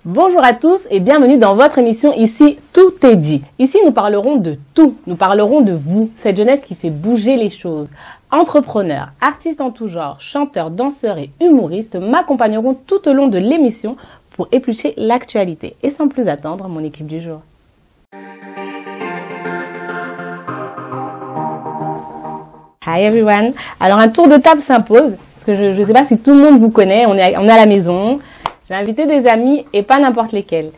Bonjour à tous et bienvenue dans votre émission Ici Tout est dit. Ici nous parlerons de tout, nous parlerons de vous, cette jeunesse qui fait bouger les choses. Entrepreneurs, artistes en tout genre, chanteurs, danseurs et humoristes m'accompagneront tout au long de l'émission pour éplucher l'actualité. Et sans plus attendre, mon équipe du jour. Hi everyone. Alors un tour de table s'impose, parce que je ne sais pas si tout le monde vous connaît, on est à la maison. J'ai invité des amis et pas n'importe lesquels.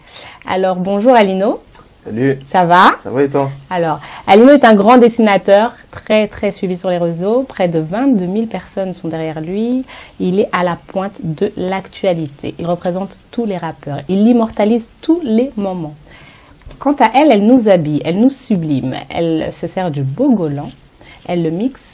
Alors, bonjour Alino. Salut. Ça va? Ça va et toi? Alors, Alino est un grand dessinateur, très suivi sur les réseaux. Près de 22 000 personnes sont derrière lui. Il est à la pointe de l'actualité. Il représente tous les rappeurs. Il immortalise tous les moments. Quant à elle, elle nous habille, elle nous sublime. Elle se sert du Bogolan, elle le mixe.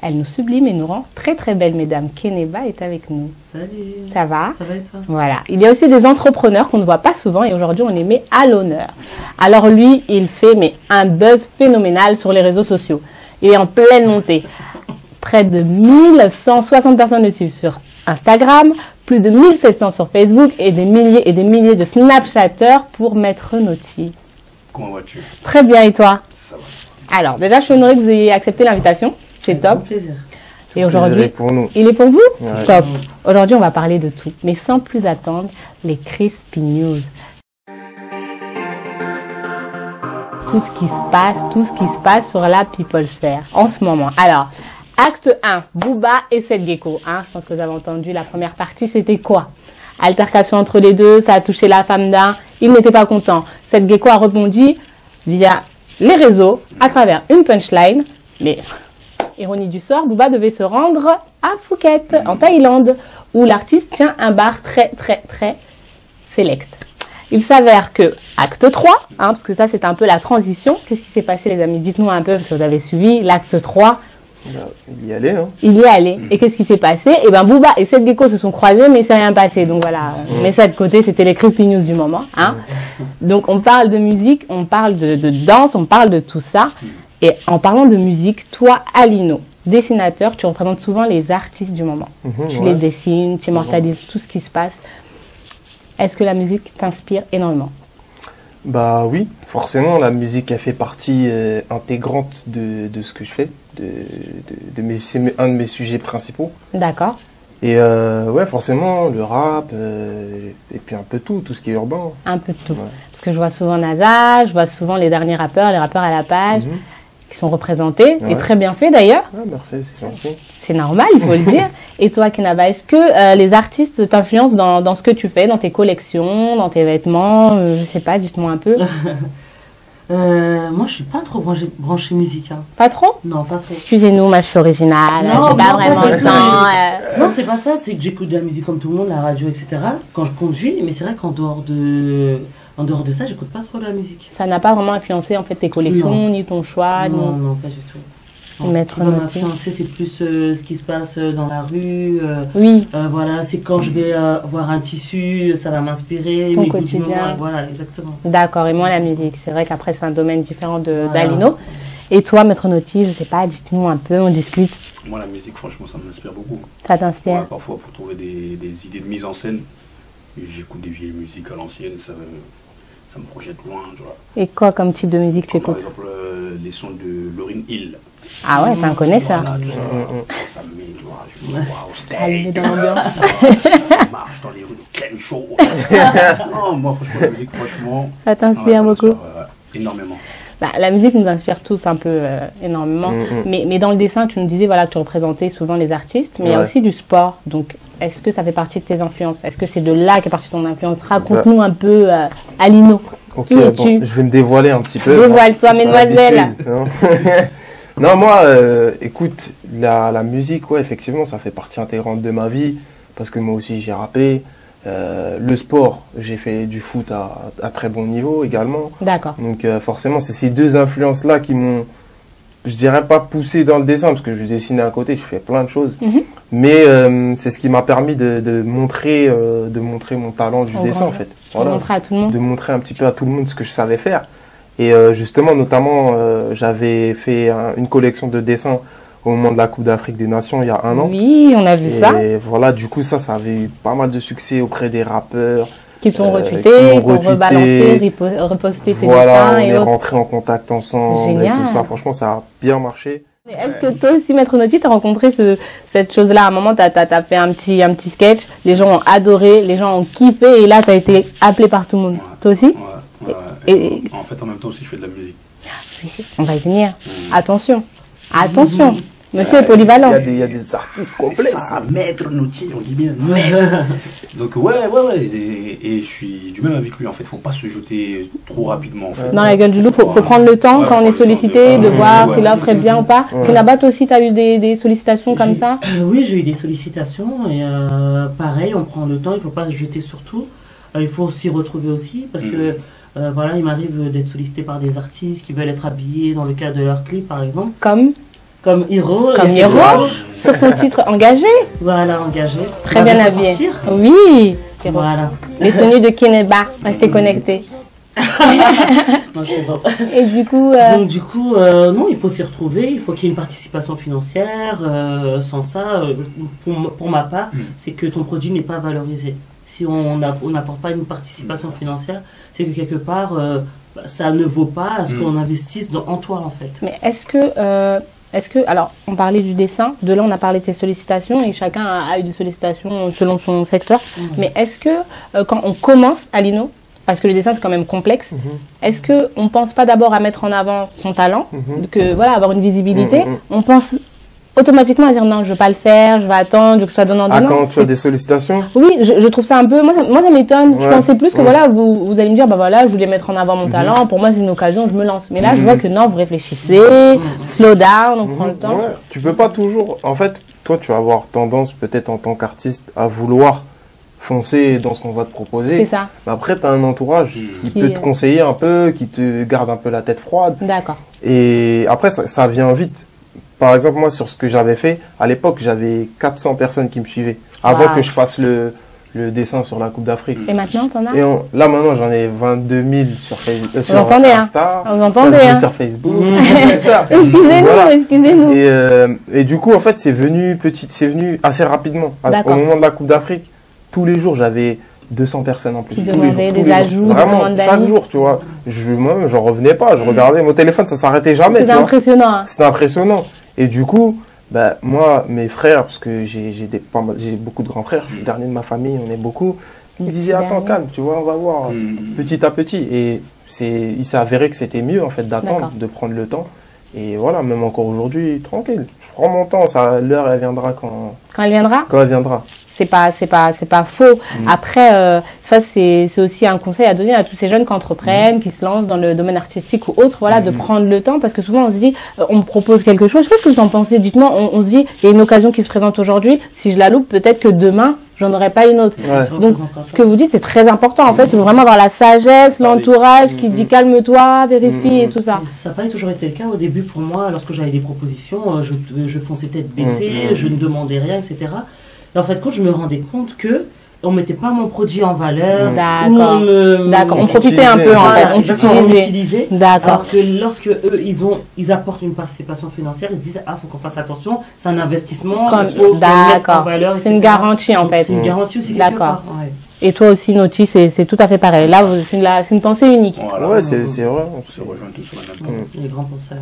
Elle nous sublime et nous rend très belles, mesdames. Keneba est avec nous. Salut. Ça va? Ça va et toi? Voilà. Il y a aussi des entrepreneurs qu'on ne voit pas souvent et aujourd'hui on les met à l'honneur. Alors lui, il fait un buzz phénoménal sur les réseaux sociaux. Il est en pleine montée. Près de 1160 personnes le suivent sur Instagram, plus de 1700 sur Facebook et des milliers de Snapchatters pour Maître Noti. Comment vas-tu? Très bien, et toi? Ça va. Alors, déjà, je suis honorée que vous ayez accepté l'invitation. C'est top. Plaisir. Et aujourd'hui, pour nous. il est pour vous? Ouais. Top. Aujourd'hui, on va parler de tout. Mais sans plus attendre, les Crispy News. Tout ce qui se passe sur la People Sphere en ce moment. Alors, acte 1, Booba et Seth Gecko. Je pense que vous avez entendu la première partie, c'était quoi? Altercation entre les deux, ça a touché la femme d'un. Il n'était pas content. Seth Gecko a rebondi via les réseaux à travers une punchline. Mais ironie du sort, Booba devait se rendre à Phuket, en Thaïlande, où l'artiste tient un bar très select. Il s'avère que, acte 3, parce que ça c'est un peu la transition. Qu'est-ce qui s'est passé les amis? Dites-nous un peu, parce que vous avez suivi l'acte 3. Il y allait, hein? Il y est allé. Et qu'est-ce qui s'est passé? Eh ben, Booba et Seth Gecko se sont croisés, mais il s'est rien passé. Donc voilà, on met ça de côté, c'était les Crispy News du moment. Donc on parle de musique, on parle de danse, on parle de tout ça. Et en parlant de musique, toi, Alino, dessinateur, tu représentes souvent les artistes du moment. Tu les dessines, tu immortalises tout ce qui se passe. Est-ce que la musique t'inspire énormément? Bah oui, forcément, la musique, elle fait partie intégrante de ce que je fais. C'est un de mes sujets principaux. D'accord. Et ouais, forcément, le rap, et puis un peu tout ce qui est urbain. Un peu de tout. Ouais. Parce que je vois souvent NASA, je vois souvent les derniers rappeurs, les rappeurs à la page, qui sont représentés, et très bien fait d'ailleurs. Ah, merci, c'est gentil. C'est normal, il faut le dire. Et toi, Kenaba, est-ce que les artistes t'influencent dans ce que tu fais, dans tes collections, dans tes vêtements? Je sais pas, dites-moi un peu. Moi, je suis pas trop branchée musique. Pas trop? Non, pas trop. Excusez-nous, moi je suis originale, Non, j'ai pas non, vraiment pas le du temps. Non, c'est pas ça. C'est que j'écoute de la musique comme tout le monde, la radio, etc. Quand je conduis, mais c'est vrai qu'en dehors de ça, j'écoute pas trop de la musique. Ça n'a pas vraiment influencé en fait tes collections, ni ton choix, Non, pas du tout. Non, Maître ce qui va Noti. m'influencer, c'est plus ce qui se passe dans la rue. Oui. Voilà, c'est quand je vais voir un tissu, ça va m'inspirer. Ton mes goûts du quotidien. moment, voilà, exactement. D'accord, et moi la musique, c'est vrai qu'après c'est un domaine différent Voilà. d'Alino. Et toi, Maître Noti, je sais pas, dites-nous un peu, on discute. Moi, la musique, franchement, ça m'inspire beaucoup. Ça t'inspire? Ouais, parfois, pour trouver des idées de mise en scène, j'écoute des vieilles musiques à l'ancienne, ça me projette loin, tu vois. Et quoi comme type de musique tu Comme écoutes? par exemple, les sons de Lauryn Hill. Ah ouais, t'en connais ça? Voilà, tout ça me met, tu vois, je me vois au Ça le met steak. dans l'ambiance. Je marche dans les rues de Crenshaw. Non, moi, franchement, la musique, franchement... Ça t'inspire beaucoup? Énormément. Bah, la musique nous inspire tous un peu énormément. Mais dans le dessin, tu nous disais voilà, que tu représentais souvent les artistes, mais il y a aussi du sport. Donc, est-ce que ça fait partie de tes influences? Est-ce que c'est de là qu'est partie ton influence? Raconte-nous un peu, Alino. Ok, Qui es-tu? je vais me dévoiler un petit peu. Dévoile-toi, mesdemoiselles. Non, moi, écoute, la musique, ouais, effectivement, ça fait partie intégrante de ma vie, parce que moi aussi, j'ai rappé. Le sport, j'ai fait du foot à très bon niveau également. D'accord. Donc forcément, c'est ces deux influences-là qui m'ont, je dirais pas poussé dans le dessin, parce que je dessinais à côté, je fais plein de choses. Mais c'est ce qui m'a permis de montrer mon talent du dessin, en fait. Voilà. De montrer à tout le monde. De montrer un petit peu à tout le monde ce que je savais faire. Et justement, notamment, j'avais fait une collection de dessins au moment de la Coupe d'Afrique des Nations il y a 1 an. Oui, on a vu ça. Et voilà, du coup, ça avait eu pas mal de succès auprès des rappeurs, Qui t'ont retweeté, qui m'ont qui t'ont retweeté. rebalancé, reposté tes Voilà, dessins on et est autres. rentrés en contact ensemble et Génial. tout ça. Franchement, ça a bien marché. Mais est-ce que toi aussi, Maître Noti, t'as rencontré cette chose-là? À un moment, t'as fait un petit sketch, les gens ont adoré, les gens ont kiffé, et là, t'as été appelé par tout le monde. Ouais. Toi aussi? Ouais. Et- En fait, en même temps aussi, je fais de la musique. On va y venir. Attention. Attention. Monsieur est polyvalent. Il y a des artistes complets. Ça, maître Noti, on dit bien maître. Donc ouais, et je suis du même avec lui en fait, faut pas se jeter trop rapidement en fait. Dans la gueule du loup, faut prendre le temps Ouais, quand on est faut prendre le sollicité temps de voir ouais. si l'offre est bien ou pas. Ouais. Là-bas, toi aussi, t'as eu des sollicitations comme ça? Oui, j'ai eu des sollicitations et pareil, on prend le temps, il ne faut pas se jeter sur tout. Il faut s'y retrouver aussi parce que voilà, il m'arrive d'être sollicité par des artistes qui veulent être habillés dans le cadre de leur clip par exemple. Comme Hiro. Comme il a fait Hiro, Blanche. sur son titre engagé. Voilà, engagé. Très On va bien bientôt habillé. sortir. Oui. Hiro. Voilà. Les tenues de Keneba, restez connectés. Non, je plaisante. Et du coup, Donc du coup, non, il faut s'y retrouver, il faut qu'il y ait une participation financière. Sans ça, pour ma part, c'est que ton produit n'est pas valorisé. Si on n'apporte pas une participation financière, c'est que quelque part, ça ne vaut pas à ce qu'on investisse en toi en fait. mais est-ce que, alors, on parlait du dessin, de là on a parlé de tes sollicitations et chacun a eu des sollicitations selon son secteur. Mais est-ce que quand on commence à Lino, parce que le dessin c'est quand même complexe, est-ce que on pense pas d'abord à mettre en avant son talent, que voilà, avoir une visibilité, on pense automatiquement à dire non, je veux pas le faire, je vais attendre, je veux que ce soit donnant. Ah, quand tu as des sollicitations? Oui, je trouve ça un peu, moi ça m'étonne. Je Ouais, pensais plus que ouais. voilà, vous allez me dire, bah voilà, je voulais mettre en avant mon talent, pour moi c'est une occasion, je me lance. Mais là, je vois que non, vous réfléchissez, slow down, on prend le temps. Ouais. Tu peux pas toujours. En fait, toi, tu vas avoir tendance, peut-être en tant qu'artiste, à vouloir foncer dans ce qu'on va te proposer. C'est ça. Mais après, tu as un entourage qui peut te conseiller un peu, qui te garde un peu la tête froide. D'accord. Et après, ça vient vite. Par exemple, moi, sur ce que j'avais fait, à l'époque, j'avais 400 personnes qui me suivaient avant Wow. que je fasse le dessin sur la Coupe d'Afrique. Et maintenant, t'en as? Et là, maintenant, j'en ai 22 000 sur Facebook, sur entendez, hein. Insta, Vous entendez, 15 000 hein. sur Facebook. C'est ça. Excusez-nous, Voilà. excusez-nous. Et du coup, en fait, c'est venu assez rapidement. Au D'accord. moment de la Coupe d'Afrique, tous les jours, j'avais 200 personnes en plus. Qui Tous les demandaient jours, des tous les jours. ajouts, des Vraiment, demandes chaque d'amis. jour, tu vois. Moi-même, j'en revenais pas. Je regardais mon téléphone, ça s'arrêtait jamais. C'est tu vois. impressionnant. Hein. C'était impressionnant. Et du coup, bah, moi, mes frères, parce que j'ai beaucoup de grands frères, je suis le dernier de ma famille, on est beaucoup, ils me disaient, attends, calme, tu vois, on va voir, petit à petit. Et il s'est avéré que c'était mieux, en fait, D'accord. d'attendre, de prendre le temps. Et voilà, même encore aujourd'hui, tranquille. Je prends mon temps, l'heure, elle viendra quand Quand elle viendra, elle viendra. c'est pas faux. Après, ça c'est aussi un conseil à donner à tous ces jeunes qui entreprennent, qui se lancent dans le domaine artistique ou autre, voilà, de prendre le temps, parce que souvent on se dit, on me propose quelque chose. Je sais pas ce que vous en pensez. Dites-moi, on se dit, il y a une occasion qui se présente aujourd'hui. Si je la loupe, peut-être que demain j'en aurai pas une autre. Ouais. Donc, ce que vous dites, c'est très important. En fait, il faut vraiment avoir la sagesse, l'entourage qui dit calme-toi, vérifie et tout ça. Ça n'a pas toujours été le cas au début pour moi. Lorsque j'avais des propositions, je fonçais tête baissée, je ne demandais rien, etc. Et en fait, quand je me rendais compte que on mettait pas mon produit en valeur, D'accord. D'accord. On On profitait un peu, en fait. Voilà, On exactement, on t'utilisait. utilisait. D'accord. Alors que lorsque eux, ils apportent une participation financière, ils se disent, faut qu'on fasse attention, c'est un investissement, il faut qu'on le mette en valeur, C'est une etc. garantie, en Donc, fait. C'est une garantie aussi quelque D'accord. part. Ouais. Et toi aussi, Noti, c'est tout à fait pareil. Là, c'est une pensée unique. Voilà. Ouais, c'est vrai. On se rejoint tous sur la même pente. Les grands penseurs.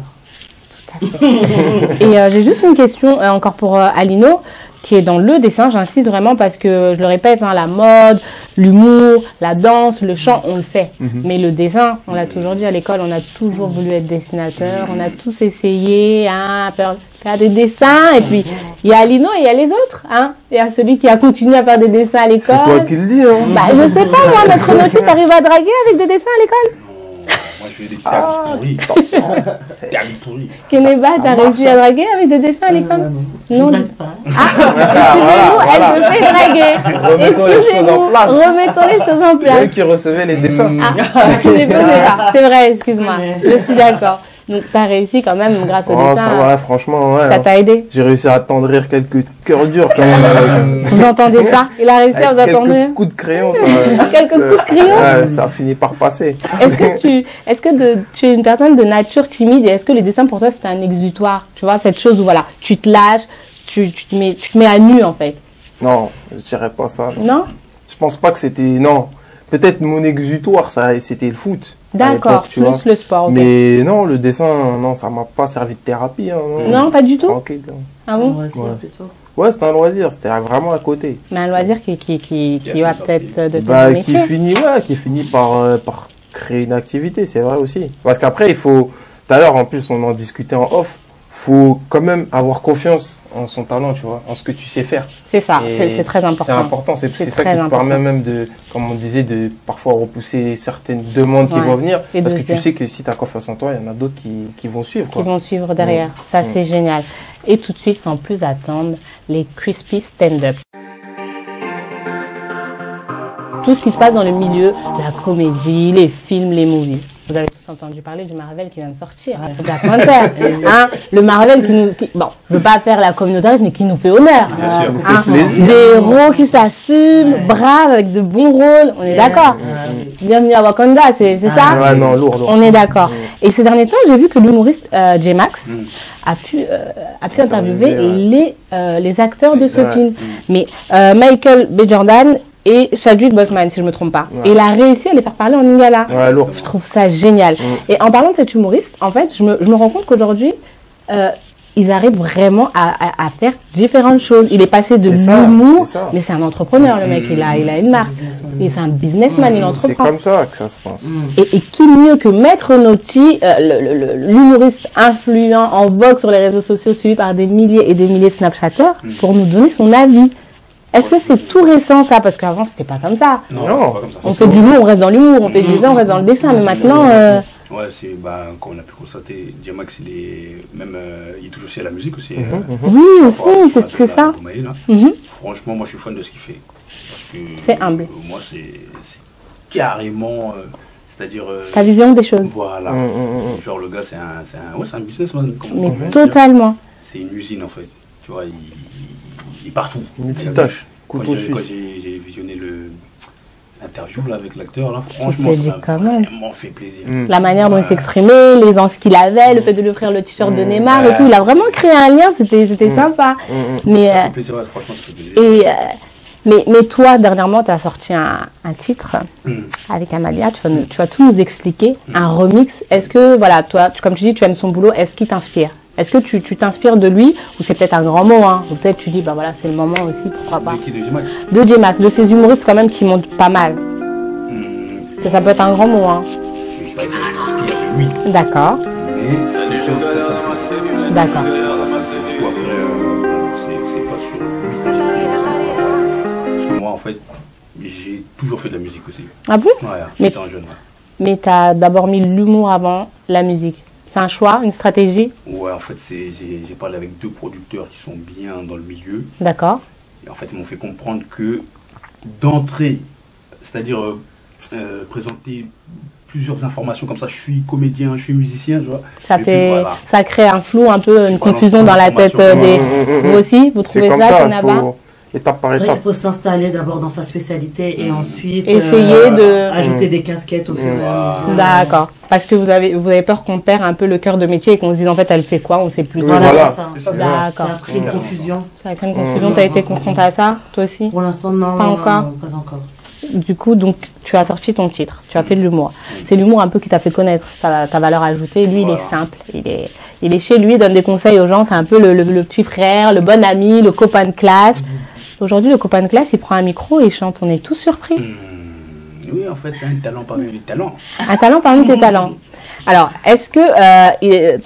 Et j'ai juste une question encore pour Alino, qui est dans le dessin. J'insiste vraiment parce que, je le répète, hein, la mode, l'humour, la danse, le chant, on le fait. Mais le dessin, on l'a toujours dit à l'école, on a toujours voulu être dessinateur. On a tous essayé, hein, faire des dessins. Et puis, il y a Alino et il y a les autres. Hein. Il y a celui qui a continué à faire des dessins à l'école. C'est toi qui le dis, hein. Bah, je sais pas, moi, Maître Noti, t'arrives à draguer avec des dessins à l'école? Moi, je fais des tags pourris. Tags pourris. Keneba, t'as réussi à draguer avec des dessins à l'école? Non. Je ne pas. Excusez-nous, elle se fait draguer. Remettons les choses en place. Remettons les choses en C'est eux place. qui recevaient les dessins. Tu ne faisais pas. C'est vrai, excuse-moi. Je suis d'accord. Donc, t'as réussi quand même grâce au Oh, dessin. ça va, franchement, ouais. Ça t'a aidé. J'ai réussi à attendrir quelques cœurs durs quand même. Vous entendez ça? Il a réussi à vous Avec attendre. quelques coups de crayon, ça. Quelques coups de crayon. Ouais, ça a fini par passer. Est-ce que tu es une personne de nature timide et est-ce que les dessins pour toi c'est un exutoire? Tu vois, cette chose où voilà, tu te lâches, tu te mets à nu en fait. Non, je dirais pas ça. Non? Je pense pas que c'était. Non. peut-être mon exutoire, c'était le foot. à D'accord, l'époque, tu plus vois. le sport. ok. Mais non, le dessin, non, ça m'a pas servi de thérapie. Hein, Non, pas du tout. Tranquille, non. Ah bon? Ouais, c'est Ouais. plutôt. Ouais, c'était un loisir, c'était vraiment à côté. Mais un loisir qui va peut-être devenir Bah, un qui métier. finit par créer une activité, c'est vrai aussi. Parce qu'après, il faut, tout à l'heure, en plus, on en discutait en off, faut quand même avoir confiance en son talent, tu vois, en ce que tu sais faire. C'est ça, Et c'est très important. C'est important, c'est ça très qui te important. permet même de, comme on disait, de parfois repousser certaines demandes qui Ouais. vont venir. Et de Parce que se tu dire- sais que si tu as confiance en toi, il y en a d'autres qui vont suivre. Qui Quoi. vont suivre derrière. Ça, c'est génial. Et tout de suite, sans plus attendre, les Crispy Stand-Up. Tout ce qui se passe dans le milieu de la comédie, les films, les movies. Vous avez tous entendu parler du Marvel qui vient de sortir. Black Panther. Hein, le Marvel bon, je veux pas faire la communautarisme, mais qui nous fait honneur. Bien sûr. Nous fait plaisir. Des héros qui s'assument, braves, avec de bons rôles. On est d'accord. Bienvenue à Wakanda, c'est ça? Ouais, non, lourd. On est d'accord. Et ces derniers temps, j'ai vu que l'humoriste J-Max a pu interviewer les acteurs de ce Ouais. film. Mais Michael B. Jordan et Chadwick Boseman, si je me trompe pas. Ouais. Et il a réussi à les faire parler en lingala. Ouais, lourd. Je trouve ça génial. Et en parlant de cet humoriste, en fait, je me rends compte qu'aujourd'hui, ils arrivent vraiment à faire différentes choses. Il est passé de C'est ça, l'humour, c'est ça. mais c'est un entrepreneur, le mec. Il a une marque. Et c'est un businessman, il C'est entreprend. comme ça que ça se passe. Et qui mieux que Maître Noti, l'humoriste influent en vogue sur les réseaux sociaux, suivi par des milliers et des milliers de Snapchatters, pour nous donner son avis. Est-ce que c'est tout récent ça? Parce qu'avant c'était pas comme ça. Non, Non. c'est pas comme ça. On fait de l'humour, on reste dans l'humour, on fait du dessin, on reste dans le dessin. Mais maintenant, Ouais, c'est, comme on a pu constater, J-Max, il est même, il touche aussi à la musique aussi. oui aussi, c'est ça. Mhm. Franchement, moi, je suis fan de ce qu'il fait. Parce que C'est humble. moi, c'est carrément, c'est-à-dire. Ta vision des choses. Voilà. Genre, le gars, c'est un businessman. Comme Mais on peut dire. totalement. C'est une usine, en fait. Tu vois, il est partout. Multitâche, Quand couteau j'ai suisse. visionné l'interview là, avec l'acteur, là, Je franchement, te ça dis m'a quand même. vraiment fait plaisir. La manière dont il s'exprimait, les ans qu'il avait, le fait de lui offrir le t-shirt de Neymar et tout. Il a vraiment créé un lien, c'était sympa. Mais, Ça fait plaisir, ouais, franchement, ça fait plaisir. mais toi, dernièrement, tu as sorti un titre avec Amalia. Tu vas tout nous expliquer. Un remix. Est-ce que, voilà, toi, comme tu dis, tu aimes son boulot. Est-ce qu'il t'inspire? Est-ce que tu t'inspires de lui? Ou c'est peut-être un grand mot, hein? Ou peut-être tu dis, bah voilà, c'est le moment aussi, pourquoi pas. De qui, de J-Max? De J-Max, de ces humoristes quand même qui montent pas mal. Ça peut être un grand mot, hein? Je vais pas dire que j'inspire de lui, D'accord. mais c'est sûr que ça me D'accord. c'est pas sur lui que j'ai. Parce que moi, en fait, j'ai toujours fait de la musique aussi. Ah bon? Ouais, Mais- étant jeune. Ouais. Mais tu as d'abord mis l'humour avant la musique. C'est un choix, une stratégie? Ouais, en fait, j'ai parlé avec deux producteurs qui sont bien dans le milieu. D'accord. Et en fait, ils m'ont fait comprendre que d'entrée, c'est-à-dire présenter plusieurs informations comme ça, je suis comédien, je suis musicien, tu vois. Ça Et puis, voilà. ça crée un flou, un peu, une balance confusion plein dans la tête d'informations. des. Vous aussi, vous C'est trouvez comme ça, ça, Tonaba? faut étape par C'est vrai étape. qu'il faut s'installer d'abord dans sa spécialité et ensuite Essayer de- ajouter des casquettes au fur et à mesure. D'accord. Parce que vous avez peur qu'on perd un peu le cœur de métier et qu'on se dise en fait elle fait quoi, on sait plus. Oui, Voilà, voilà. c'est ça. C'est ça. Ça D'accord. a créé une confusion. Ça crée une confusion. T'as été confronté à ça, toi aussi? Pour l'instant, non. Pas non, encore. non, pas encore. Du coup, donc, tu as sorti ton titre, tu as fait de l'humour. C'est l'humour un peu qui t'a fait connaître ta valeur ajoutée. Lui, il Voilà. est simple. Il est chez lui, il donne des conseils aux gens. C'est un peu le petit frère, le bon ami, le copain de classe. Aujourd'hui, le copain de classe, il prend un micro et il chante. On est tous surpris. Oui, en fait, c'est un talent parmi les talents. Un talent parmi tes talents. Alors, est-ce que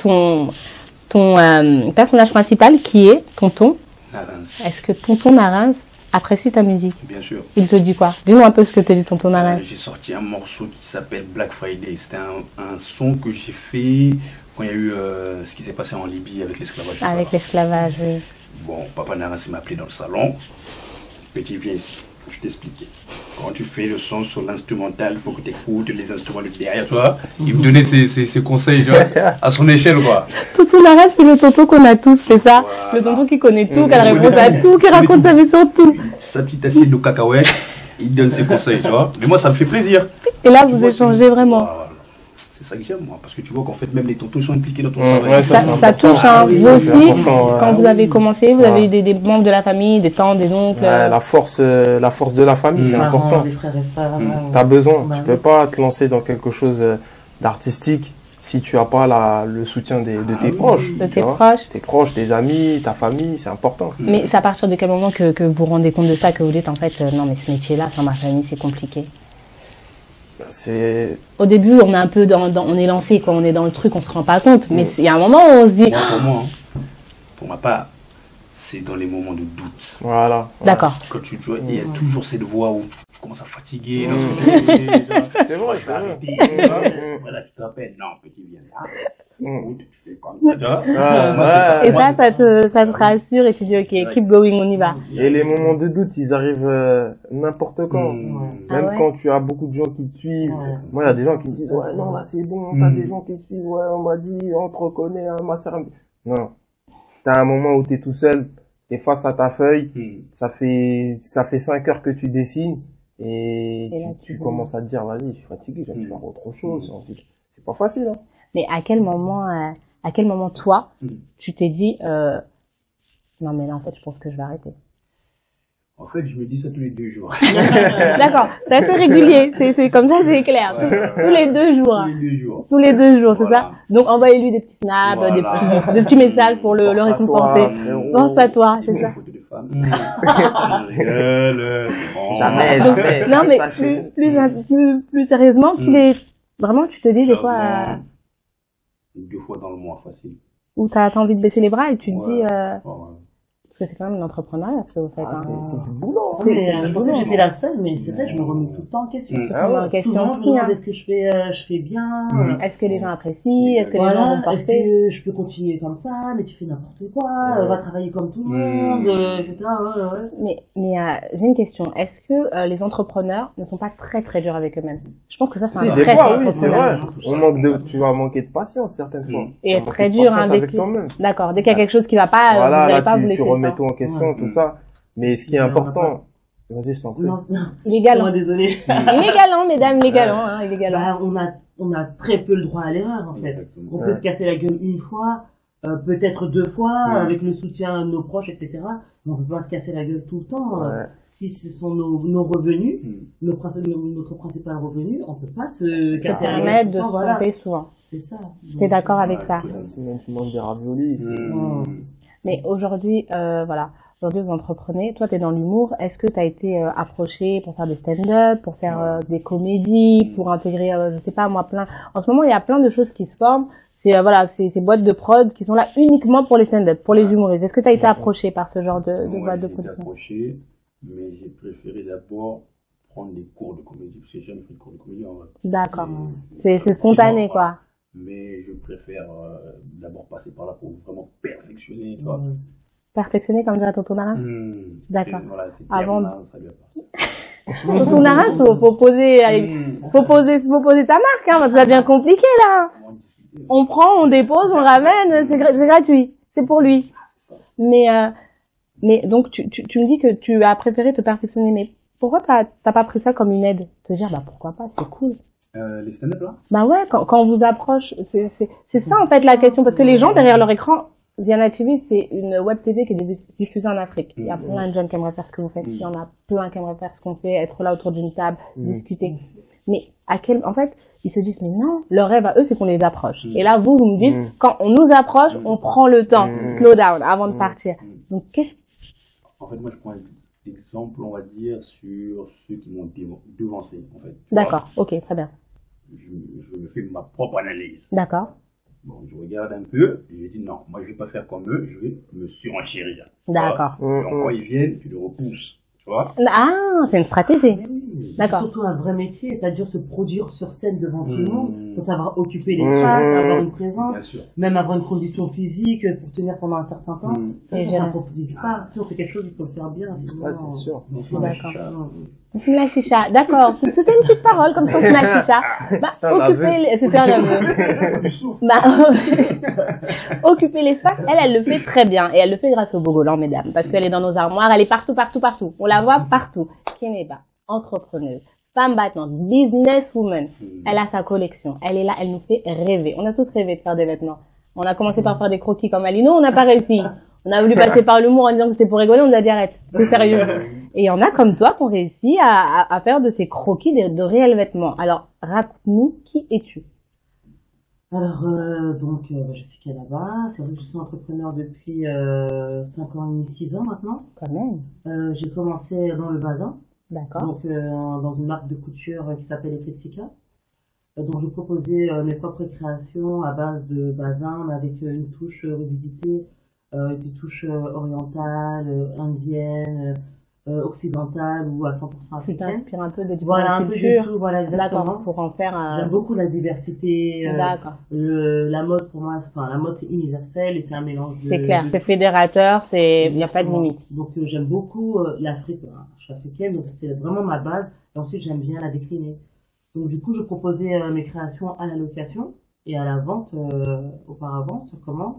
ton personnage principal, qui est Tonton, Narens, est-ce que Tonton Narins apprécie ta musique? bien sûr. Il te dit quoi? Dis-nous un peu ce que te dit Tonton Narins. J'ai sorti un morceau qui s'appelle Black Friday. C'était un son que j'ai fait quand il y a eu ce qui s'est passé en Libye avec l'esclavage. tout ça. Avec l'esclavage, oui. Bon, Papa Narens m'a appelé dans le salon. Petit, viens ici. Je t'expliquais. Quand tu fais le son sur l'instrumental, il faut que tu écoutes les instruments de derrière, tu vois. Il me donnait ses conseils, tu vois, à son échelle, quoi. Tonton Narins, c'est le tonton qu'on a tous, c'est ça? Voilà. Le tonton qui connaît tout, qui a la Il réponse à connaît tout, qui tout. raconte sa vie sur tout. Sa petite assiette de cacahuètes, il donne ses conseils, tu vois. Mais moi, ça me fait plaisir. Et là, Tu vous vois, échangez vraiment. Voilà. C'est ça que j'aime, moi. Parce que tu vois qu'en fait, même les tontons sont impliqués dans ton Ouais, travail. ça, c'est Ça important. touche, hein. oui, Vous ça, c'est aussi, important, quand vous avez commencé, vous Ouais. avez eu des membres de la famille, des tantes, des oncles. Ouais, la force de la famille, c'est Parents, important. des frères et sœurs. T'as besoin. Bah Tu oui. peux pas te lancer dans quelque chose d'artistique si tu as pas le soutien de tes oui. proches. De tu tes vois. proches. Tes proches, tes amis, ta famille, c'est important. Mais c'est à partir de quel moment que vous vous rendez compte de ça, que vous dites en fait, non mais ce métier-là, sans ma famille, c'est compliqué. C'est Au début, on est un peu on est lancé, quoi, on est dans le truc, on se rend pas compte. Mais il y a un moment où on se dit, Moi, pour ma part, c'est dans les moments de doute. voilà. Ouais. d'accord. Quand tu vois, il y a toujours cette voix où tu commences à fatiguer lorsque tu fais, C'est vrai, c'est vrai. arrêter. Voilà, tu te rappelles, non, petit, viens là. Mm. Tu fais comme ça. tu vois. Ouais, Moi, c'est ça. ouais. Et Moi, ça te rassure et tu dis, ok, keep going, on y va. Et les moments de doute, ils arrivent n'importe quand. Ah Même ouais. quand tu as beaucoup de gens qui te suivent. Ouais. Moi, il y a des gens qui me disent, ouais, non, là, c'est bon, t'as des gens qui te suivent, ouais, on m'a dit, on te reconnaît, hein, ma sœur. Non. T'as un moment où t'es tout seul, t'es face à ta feuille, ça fait 5 heures que tu dessines, et Et là, tu tu commences à te dire, vas-y, je suis fatigué, j'ai envie de faire autre chose. C'est pas facile, hein. Mais à quel moment toi, tu t'es dit, non mais là en fait, je pense que je vais arrêter. En fait, je me dis ça tous les 2 jours. D'accord, c'est assez régulier, c'est comme ça, c'est clair. Tous les 2 jours. Tous les 2 jours. Tous les 2 jours, c'est Voilà. ça? Donc envoyez-lui des petits snaps, Voilà. des petits messages pour le Pense à réconforter. toi, frérot. Pense à toi, J'ai c'est mis ça. une photo de femme. Je rigole, c'est bon. Jamais, Donc, jamais. non mais Ça, c'est- plus sérieusement, vraiment tu te dis des fois Clairement, 2 fois dans le mois, facile. où t'as envie de baisser les bras et tu te Ouais. dis, Ouais. parce que c'est quand même un entrepreneuriat ce que vous faites. Ah, hein. c'est du boulot, hein. Je pensais que j'étais la seule, mais c'est vrai, je me remets tout le temps en question. Mm. Ah ouais. En question Souvent, je me aussi, hein. demande est-ce que je fais bien Est-ce que les gens apprécient? Est-ce que les gens vont Voilà, est-ce porter? que je peux continuer comme ça, mais tu fais n'importe quoi, va travailler comme tout le monde, etc. Ouais. Mais j'ai une question. Est-ce que les entrepreneurs ne sont pas très très durs avec eux-mêmes? Je pense que ça c'est Si, un des trait fois, chez oui, c'est l'entrepreneur. vrai. Surtout ça. On manque tu vas manquer de patience certaines fois. Et Tu vas être très manquer de dur, patience dès avec que- toi-même. D'accord. Dès qu'il y a quelque chose qui va pas, vous Voilà, n'allez là, pas vous tu laisser le remets temps. tout en question, Ouais. tout ça. Mais ce qui est Mais on va important, vas-y, je t'en prie. Non, non, Il est galant. désolé. Il est galant, mesdames, il est galant, hein, il est galant. Bah, on a très peu le droit à l'erreur, en fait. Exactement. On Ouais. peut se casser la gueule une fois, peut-être 2 fois, Mm. avec le soutien de nos proches, etc. Mais on peut pas se casser la gueule tout le temps. Ouais. Si ce sont nos revenus, Mm. notre principal revenu, on peut pas se Ça casser la gueule permet tout de le se temps, voilà. tromper souvent. C'est ça. T'es d'accord avec Ouais, ça? totalement. Sinon, tu manges des raviolis. Mm. Mais aujourd'hui, voilà. Aujourd'hui, vous entreprenez. Toi, t'es dans l'humour. Est-ce que t'as été approché pour faire des stand-up, pour faire des comédies, pour intégrer, je sais pas moi, plein. En ce moment, il y a plein de choses qui se forment. C'est voilà, ces boîtes de prod qui sont là uniquement pour les stand-up, pour les humoristes. Est-ce que t'as été approché par ce genre de Moi, boîte de j'ai été production? approché, mais j'ai préféré d'abord prendre des cours de comédie, parce que j'ai jamais fait de cours de comédie en vrai. D'accord. Et- C'est spontané, voilà. quoi. Mais je préfère d'abord passer par là pour vraiment perfectionner, tu vois. Mm. Perfectionné, comme dirait Tonton Marin. D'accord. C'est- Voilà, c'est Avant- Pierre Marin, ça lui a pas. Tonton Marin, faut poser ta marque, hein, parce que ça devient compliqué, là. Comment discuter, On prend, on dépose, on ramène, c'est gratuit. C'est pour lui. Mais donc, tu me dis que tu as préféré te perfectionner, mais pourquoi t'as pas pris ça comme une aide? Te dire, bah, pourquoi pas, c'est cool. Les stand-up là Bah ouais, quand on vous approche, c'est ça, en fait, la question, parce que les gens, derrière leur écran, Diana TV, c'est une web TV qui est diffusée en Afrique. Il y a plein de jeunes qui aimeraient faire ce que vous faites. Il y en a plein qui aimeraient faire ce qu'on fait, être là autour d'une table, discuter. Mais en fait, ils se disent, mais non, leur rêve à eux, c'est qu'on les approche. Et là, vous me dites, quand on nous approche, on prend le temps, slow down, avant de partir. Donc, En fait, moi je prends un exemple, on va dire, sur ceux qui m'ont devancé, en fait. Tu D'accord, ok, très bien. vois, je me fais ma propre analyse. D'accord, Bon, je regarde un peu, et je dis non, moi je vais pas faire comme eux, je vais me surenchérir. Tu d'accord. vois. Donc quand ils viennent, tu les repousses, tu vois. Ah, c'est une stratégie. C'est D'accord. surtout un vrai métier, c'est-à-dire se produire sur scène devant tout le Mm. monde, faut savoir occuper l'espace, avoir une présence, Bien sûr. même avoir une condition physique pour tenir pendant un certain temps. Ça, Et ça gérer. s'improvise pas. Si on fait quelque chose, il faut le faire bien. Sinon, Ouais, c'est sûr. Non, non, D'accord. non. On fume la chicha. D'accord. C'était une petite parole, comme ça, on fume la chicha. Bah, C'était un aveu. c'était un aveu. Du souffle. Bah, occuper l'espace, elle le fait très bien. Et elle le fait grâce au Bogolan, mesdames. Parce qu'elle est dans nos armoires, elle est partout, partout, partout. On la voit partout. Kineba, entrepreneuse, femme battante, businesswoman. Elle a sa collection. Elle est là, elle nous fait rêver. On a tous rêvé de faire des vêtements. On a commencé par faire des croquis comme Alino, on n'a pas réussi. On a voulu passer par l'humour en disant que c'était pour rigoler, on a dit arrête, c'est sérieux. Et il y en a comme toi qui ont réussi à faire de ces croquis de réels vêtements. Alors, raconte-nous, qui es-tu? Alors, je suis Canaba. C'est vrai que je suis entrepreneur depuis 5 ans et demi, 6 ans maintenant. Quand même. J'ai commencé dans le bazin, D'accord. donc dans une marque de couture qui s'appelle Eclectica. Donc, je proposais mes propres créations à base de bazin, mais avec une touche revisitée, des touches orientales, indiennes, occidentales ou à 100% Tu africaines. t'inspires un peu des Voilà, un différentes peu de cultures. tout, voilà, exactement. D'accord, pour en faire un... J'aime beaucoup la diversité. D'accord. La mode pour moi, la mode c'est universel et c'est un mélange de. C'est clair, c'est fédérateur, il n'y a pas de limite. Donc j'aime beaucoup l'Afrique. Je suis africaine, donc c'est vraiment ma base. Et ensuite j'aime bien la décliner. Donc du coup je proposais mes créations à la location et à la vente auparavant sur commande.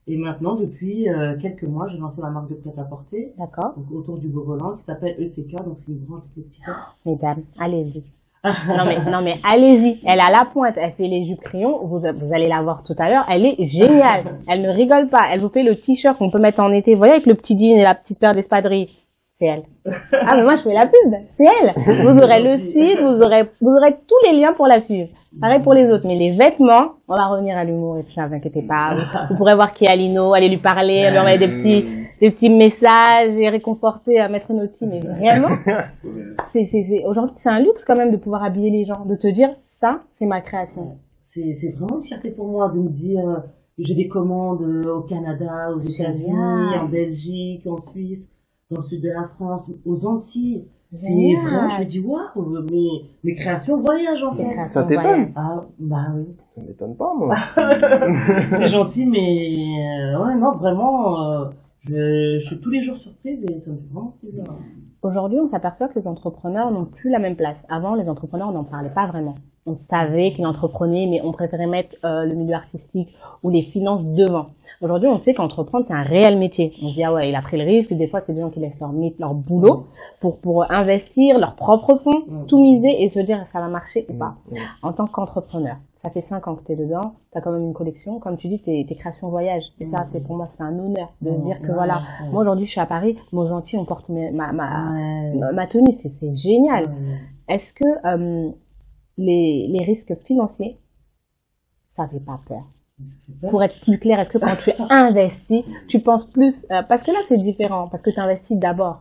Et maintenant depuis quelques mois j'ai lancé ma marque de prêt-à-porter. D'accord. Donc autour du Beau-Volant qui s'appelle ECK, donc c'est une branche Eclectica. Mesdames, allez-y. non mais allez-y. Elle a la pointe, elle fait les jupes crayons. Vous allez la voir tout à l'heure. Elle est géniale. Elle ne rigole pas. Elle vous fait le t-shirt qu'on peut mettre en été. Vous voyez avec le petit jean et la petite paire d'espadrilles. C'est elle. Ah mais moi je fais la pub. C'est elle. Vous aurez le site, vous aurez tous les liens pour la suivre. Pareil pour les autres. Mais les vêtements, on va revenir à l'humour et tout ça. Vous inquiétez pas. Vous pourrez voir qui est Alino, aller lui parler, lui envoyer des petits messages et réconforter, mettre nos teams. Mais vraiment, aujourd'hui, c'est un luxe quand même de pouvoir habiller les gens, de te dire, ça, c'est ma création. C'est vraiment une fierté pour moi de me dire, j'ai des commandes au Canada, aux États-Unis, en Belgique, en Suisse, dans le sud de la France, aux Antilles. C'est vraiment, je me dis, waouh, mes créations voyagent en fait. Ça t'étonne? Ah, bah oui. Ça m'étonne pas, moi. C'est gentil, mais ouais, non, vraiment, je suis tous les jours surprise et ça me fait vraiment plaisir. Aujourd'hui, on s'aperçoit que les entrepreneurs n'ont plus la même place. Avant, les entrepreneurs n'en parlaient pas vraiment. On savait qu'ils entreprenaient, mais on préférait mettre le milieu artistique ou les finances devant. Aujourd'hui, on sait qu'entreprendre, c'est un réel métier. On se dit, ah ouais, il a pris le risque. Des fois, c'est des gens qui laissent leur boulot pour investir leurs propres fonds, tout miser et se dire, ça va marcher ou pas. En tant qu'entrepreneur, ça fait 5 ans que tu es dedans, tu as quand même une collection. Comme tu dis, tes créations voyagent. Et ça, c'est pour moi, c'est un honneur de se dire que voilà, moi aujourd'hui, je suis à Paris, aux Antilles, on porte ma tenue. C'est génial. Est-ce que les risques financiers, ça fait pas peur? Pour être plus clair, est-ce que quand tu investis, tu penses plus, parce que là c'est différent, parce que tu investis d'abord.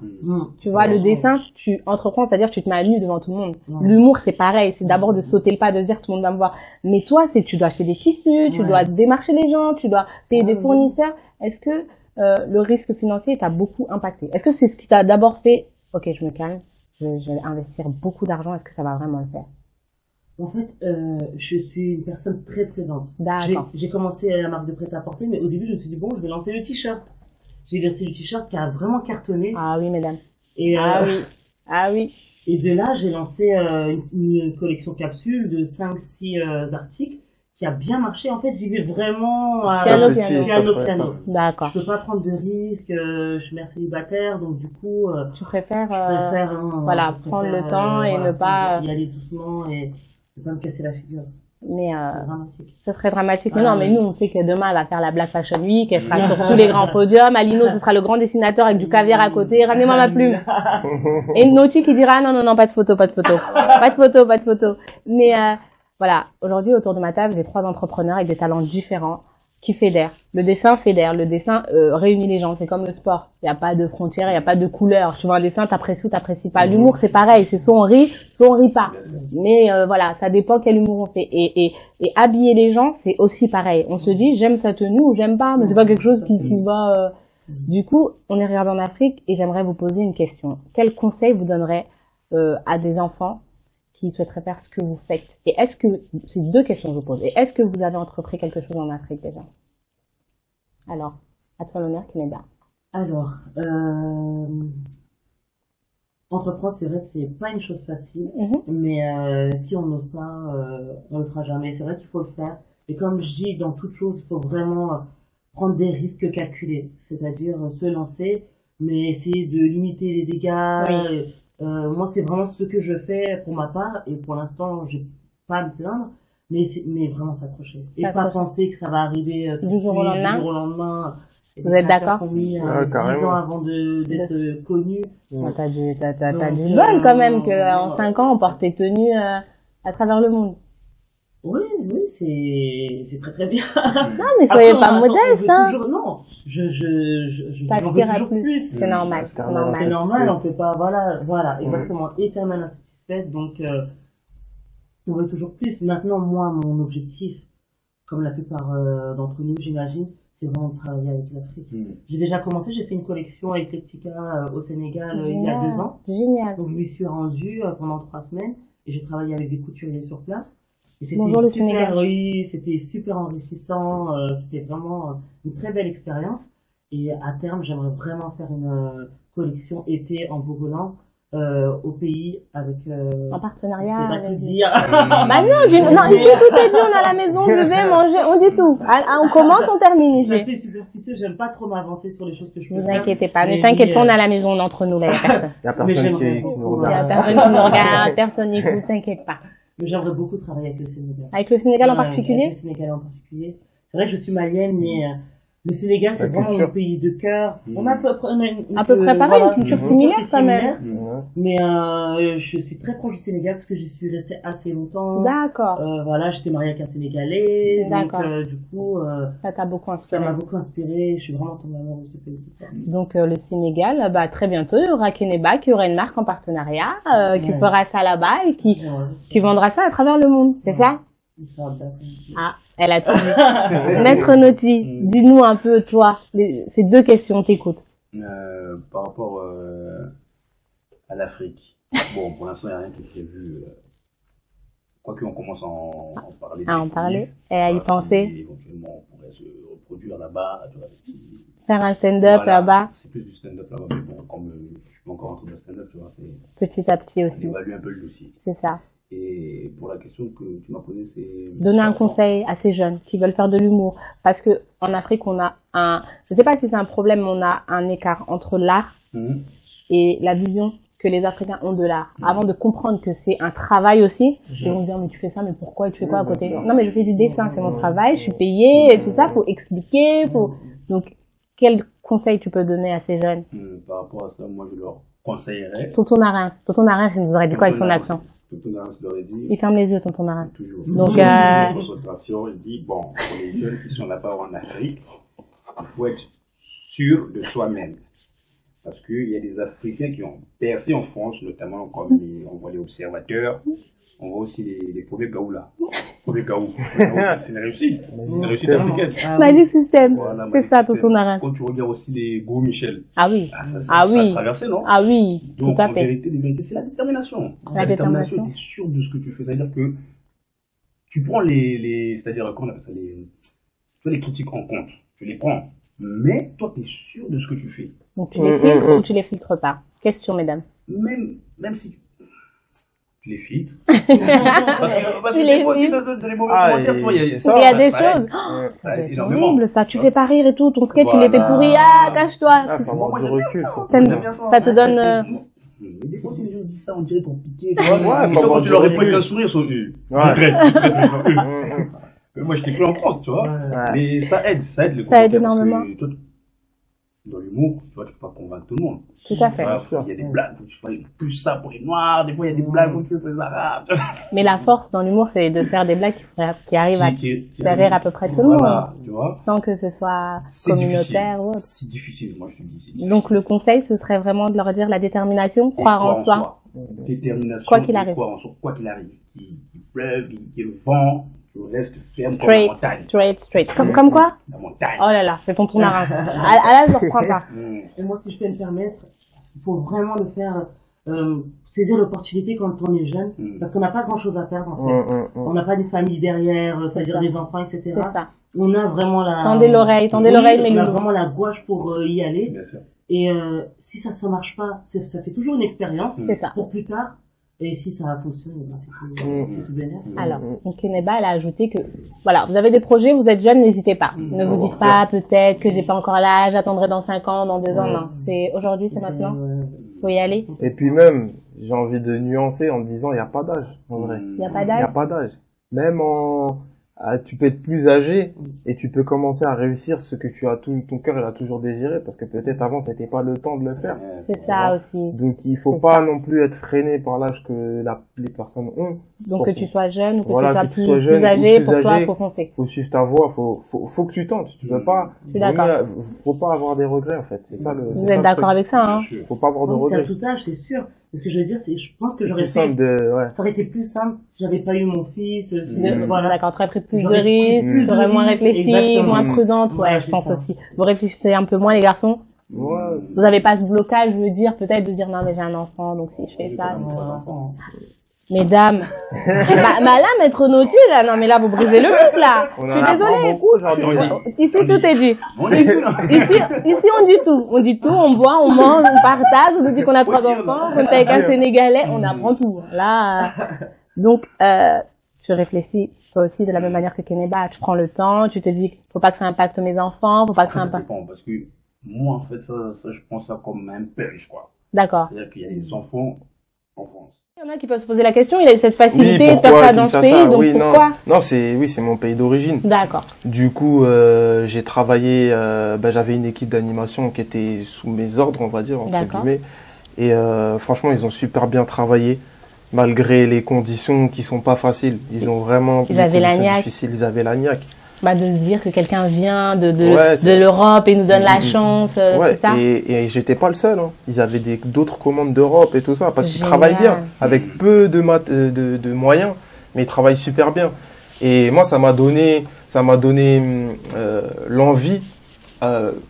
Tu vois, le dessin, tu entreprends, c'est-à-dire tu te mets à nu devant tout le monde. L'humour c'est pareil, c'est d'abord de sauter le pas, de dire tout le monde va me voir. Mais toi, tu dois acheter des tissus, tu dois démarcher les gens, tu dois payer des fournisseurs. Est-ce que le risque financier t'a beaucoup impacté? Est-ce que c'est ce qui t'a d'abord fait, ok, je me calme, je vais investir beaucoup d'argent, est-ce que ça va vraiment le faire? En fait, je suis une personne très prudente. D'accord. J'ai commencé la marque de prêt-à-porter, mais au début, je me suis dit, bon, je vais lancer le t-shirt. J'ai lancé le t-shirt qui a vraiment cartonné. Ah oui, mesdames. Et, ah oui. Et de là, j'ai lancé une collection capsule de 5-6 articles qui a bien marché. En fait, j'y vais vraiment piano. D'accord. Je peux pas prendre de risques, je suis mère célibataire, donc du coup... tu préfères, prendre le temps et ne pas... Y aller doucement et ne pas me casser la figure. Mais dramatique. Ce serait dramatique. Mais non, mais nous, on sait que demain, elle va faire la Black Fashion Week, elle sera sur tous les grands podiums. Alino, ce sera le grand dessinateur avec du caviar à côté. Ramenez-moi ma plume. Et Naughty qui dira, non, pas de photo. Pas de photo. Mais voilà, aujourd'hui, autour de ma table, j'ai 3 entrepreneurs avec des talents différents qui fédèrent. Le dessin fédère. Le dessin réunit les gens. C'est comme le sport. Il n'y a pas de frontières, il n'y a pas de couleurs. Tu vois un dessin, t'apprécies ou t'apprécies pas. L'humour, c'est pareil. C'est soit on rit, soit on rit pas. Mais voilà, ça dépend quel humour on fait. Et habiller les gens, c'est aussi pareil. On se dit, j'aime sa tenue ou j'aime pas, mais c'est pas quelque chose qui va... Du coup, on est regardé en Afrique et j'aimerais vous poser une question. Quel conseil vous donnerez à des enfants qui souhaiteraient faire ce que vous faites? Et est-ce que, c'est 2 questions que je vous pose. Et est-ce que vous avez entrepris quelque chose en Afrique déjà? Alors, à toi l'honneur, Kineda. Alors, entreprendre, c'est vrai que c'est pas une chose facile, mais si on n'ose pas, on le fera jamais. C'est vrai qu'il faut le faire. Et comme je dis, dans toute chose, il faut vraiment prendre des risques calculés, c'est-à-dire se lancer, mais essayer de limiter les dégâts. Moi, c'est vraiment ce que je fais pour ma part, et pour l'instant, j'ai pas à me plaindre, mais vraiment s'accrocher. Et pas penser que ça va arriver du jour au lendemain. Du jour au lendemain. Vous êtes d'accord? Qui ont mis 10 ans avant d'être connus. T'as du bol quand même qu'en 5 ans, on porte tes tenues à travers le monde. Oui, c'est très bien. Non, mais soyez pas modeste, hein. Non, j'en veux toujours plus. C'est normal. C'est normal, on peut pas, voilà, exactement, éternel insatisfaite, donc, on veut toujours plus. Maintenant, moi, mon objectif, comme la plupart d'entre nous, j'imagine, c'est vraiment de travailler avec l'Afrique. J'ai déjà commencé, j'ai fait une collection Eclectica au Sénégal il y a 2 ans. Génial. Donc, je m'y suis rendue pendant 3 semaines, et j'ai travaillé avec des couturiers sur place. Et c'était super enrichissant, c'était vraiment une très belle expérience. Et à terme, j'aimerais vraiment faire une collection été en Vogolan au pays avec... en partenariat avec... non, ici tout est dit, on a la maison, bébé, manger, on dit tout. On commence, on termine ici. Je suis assez superstitieuse, j'aime pas trop m'avancer sur les choses que je peux faire. Ne vous inquiétez pas, ne t'inquiète pas, on a la maison entre nous, là, il y a personne. Il y a personne qui nous regarde. Il y a personne qui nous regarde, personne n'écoute, t'inquiète pas. Mais j'aimerais beaucoup travailler avec le Sénégal. Avec le Sénégal en particulier? Avec le Sénégal en particulier. C'est vrai que je suis malienne, mais le Sénégal, c'est vraiment mon pays de cœur. On a à peu près pareil, une culture similaire quand même. Mais je suis très proche du Sénégal parce que j'y suis restée assez longtemps. D'accord. Voilà, j'étais mariée avec un Sénégalais. D'accord. Donc, du coup, ça t'a beaucoup inspiré. Ça m'a beaucoup inspiré. Je suis vraiment tombée amoureuse du pays. Donc, le Sénégal, très bientôt, il y aura Keneba qui aura une marque en partenariat, qui fera ça là-bas et qui vendra ça à travers le monde. C'est ça? Ah, elle a tout dit. Maître Noti, dis-nous un peu, toi, ces 2 questions, t'écoute. Par rapport à l'Afrique, bon, pour l'instant, il n'y a rien qui est prévu. Quoi qu'on commence à en parler. À en parler et à y penser. Éventuellement, on pourrait se reproduire là-bas. Faire un stand-up là-bas. C'est plus du stand-up là-bas, mais bon, comme je suis pas encore entré dans le stand-up, tu vois, c'est... Petit à petit aussi. On évalue un peu le dossier. C'est ça. Et pour la question que tu m'as posée, c'est... Donner un conseil à ces jeunes qui veulent faire de l'humour. Parce que en Afrique, on a je sais pas si c'est un problème, mais on a un écart entre l'art et la vision que les Africains ont de l'art. Avant de comprendre que c'est un travail aussi, ils vont dire, mais tu fais ça, mais pourquoi? Et tu fais quoi à côté? Non, mais je fais du dessin, c'est mon travail, je suis payée, et tout ça, faut expliquer, Donc, quel conseil tu peux donner à ces jeunes? Par rapport à ça, moi, je leur conseillerais... Tonton Narin, il nous aurait dit quoi avec son accent? Tonton Narin, je leur ai dit... Il ferme les yeux, Tonton Narin. Toujours. Donc, concentration, il dit, bon, pour les jeunes qui sont là-bas en Afrique, il faut être sûr de soi-même. Parce qu'il y a des Africains qui ont percé en France, notamment comme on voit les observateurs, on voit aussi les premiers gaoulas. Premiers gaou. C'est une réussite. C'est une réussite africaine. Magic System. Voilà, c'est ça, Tonton Narin. Quand tu regardes aussi les Gros Michel. Ah oui. Ça a traversé, non? Ah oui. Donc, tout à en fait. vérité, c'est la détermination. La détermination. Tu es sûr de ce que tu fais. C'est-à-dire que tu prends c'est-à-dire, comment on appelle ça, tu vois, les critiques en compte. Tu les prends. Mais toi, tu es sûr de ce que tu fais. Donc tu les filtres ou tu les filtres pas? Question, mesdames. Même si tu les filtres. parce que des fois aussi, dans les mauvais commentaires, tu vois, il y a des choses. Ça aide énormément. Horrible, ça. Tu fais pas rire et tout. Ton sketch, il était pourri. Cache-toi. Faut du recul. Ça te donne... Mais des fois, si les gens disent ça, on dirait pour piquer. Quand tu leur réponds un sourire, ils sont venus. Moi, je t'ai pris en compte, tu vois. Mais ça aide les ça aide énormément. Dans l'humour, tu vois, tu peux pas convaincre tout le monde. Tout à fait. Il y a des blagues où tu fais plus ça pour les noirs, des fois il y a des blagues où tu fais les arabes. Mais la force dans l'humour, c'est de faire des blagues qui arrivent à faire rire à peu près tout le monde. Tu vois. Sans que ce soit communautaire ou autre. C'est difficile, moi je te dis, c'est difficile. Donc le conseil, ce serait vraiment de leur dire la détermination, croire en soi. Détermination, quoi qu'il arrive. Croire en soi, quoi qu'il arrive. Qu'il pleuve, qu'il y ait le vent. Je reste ferme comme la montagne. Straight. Comme quoi? La montagne. Oh là là, c'est ton Narin. À là, je ne reprends pas. Et moi, si je peux me permettre, il faut vraiment le faire, saisir l'opportunité quand on est jeune, parce qu'on n'a pas grand chose à perdre, en fait. On n'a pas une famille derrière, c'est-à-dire des enfants, etc. C'est ça. On a vraiment Tendez l'oreille, mais on a vraiment la gouache pour y aller. Bien sûr. Et si ça marche pas, ça fait toujours une expérience pour plus tard. Et si ça fonctionne, c'est tout bénéfique. Alors, donc Keneba, elle a ajouté que, voilà, vous avez des projets, vous êtes jeune, n'hésitez pas. Ne vous dites pas, peut-être que j'ai pas encore l'âge, j'attendrai dans 5 ans, dans 2 ans, non. C'est aujourd'hui, c'est maintenant. Faut y aller. Et puis même, j'ai envie de nuancer en me disant, il n'y a pas d'âge, en vrai. Il n'y a pas Il n'y a d'âge. pas d'âge. Même tu peux être plus âgé et tu peux commencer à réussir ce que ton cœur il a toujours désiré parce que peut-être avant c'était pas le temps de le faire. C'est ça aussi. Donc il faut C'est pas ça. non plus être freiné par l'âge que les personnes ont. Donc que tu sois jeune ou que Voilà, tu que sois tu sois plus jeune ou âgé, plus pour toi, âgé. faut foncer. Faut suivre ta voie, faut que tu tentes. Tu peux pas. Je suis d'accord. Faut pas avoir des regrets en fait. C'est ça le. Vous êtes d'accord avec ça, hein? Faut pas avoir de Non, c'est à regrets. tout âge, c'est sûr. Ce que je veux dire, c'est, je pense que C'est j'aurais plus simple fait, ouais. ça aurait été plus simple si j'avais pas eu mon fils, si, Mhm. voilà. D'accord, tu aurais pris plus de J'aurais pris risques, plus tu de aurais moins risques, réfléchi, exactement. moins prudente, Voilà, ouais, je c'est pense ça. aussi. Vous réfléchissez un peu moins, les garçons? Ouais. Vous avez pas ce blocage, je veux dire, peut-être de dire non, mais j'ai un enfant, donc si je fais ça, mesdames. Bah là, maître Naughty, là, non, mais là, vous brisez le mythe, là. On Je en suis apprend désolée. beaucoup aujourd'hui. Ici, tout est dit. On est Ici, on dit tout. On dit tout, on boit, on mange, on partage, on nous dit qu'on a 3 enfants, qu'on est avec un Sénégalais, on apprend tout. Là, donc, tu réfléchis, toi aussi, de la même manière que Keneba. Tu prends le temps, tu te dis, faut pas que ça impacte mes enfants, faut pas que ça Ça impacte. dépend, parce que moi, en fait, ça, je prends ça comme un purge, quoi. D'accord. C'est-à-dire qu'il y a des enfants en France. Il y en a qui peuvent se poser la question, il a eu cette facilité Oui, de faire pourquoi ça dans ce Kinshasa pays, donc oui, pourquoi? non, c'est mon pays d'origine. D'accord. Du coup, j'ai travaillé, j'avais une équipe d'animation qui était sous mes ordres, on va dire, entre D'accord. guillemets. Et franchement, ils ont super bien travaillé, malgré les conditions qui sont pas faciles. Ils ont vraiment Ils des avaient la conditions niaque. difficiles, ils avaient la niaque. Bah, de se dire que quelqu'un vient de Ouais, c'est- l'Europe et nous donne la Mhm. chance, Ouais, c'est ça? et j'étais pas le seul. Hein. Ils avaient d'autres commandes d'Europe et tout ça, parce qu'ils Génial. travaillent bien, avec peu de moyens, mais ils travaillent super bien. Et moi, ça m'a donné l'envie,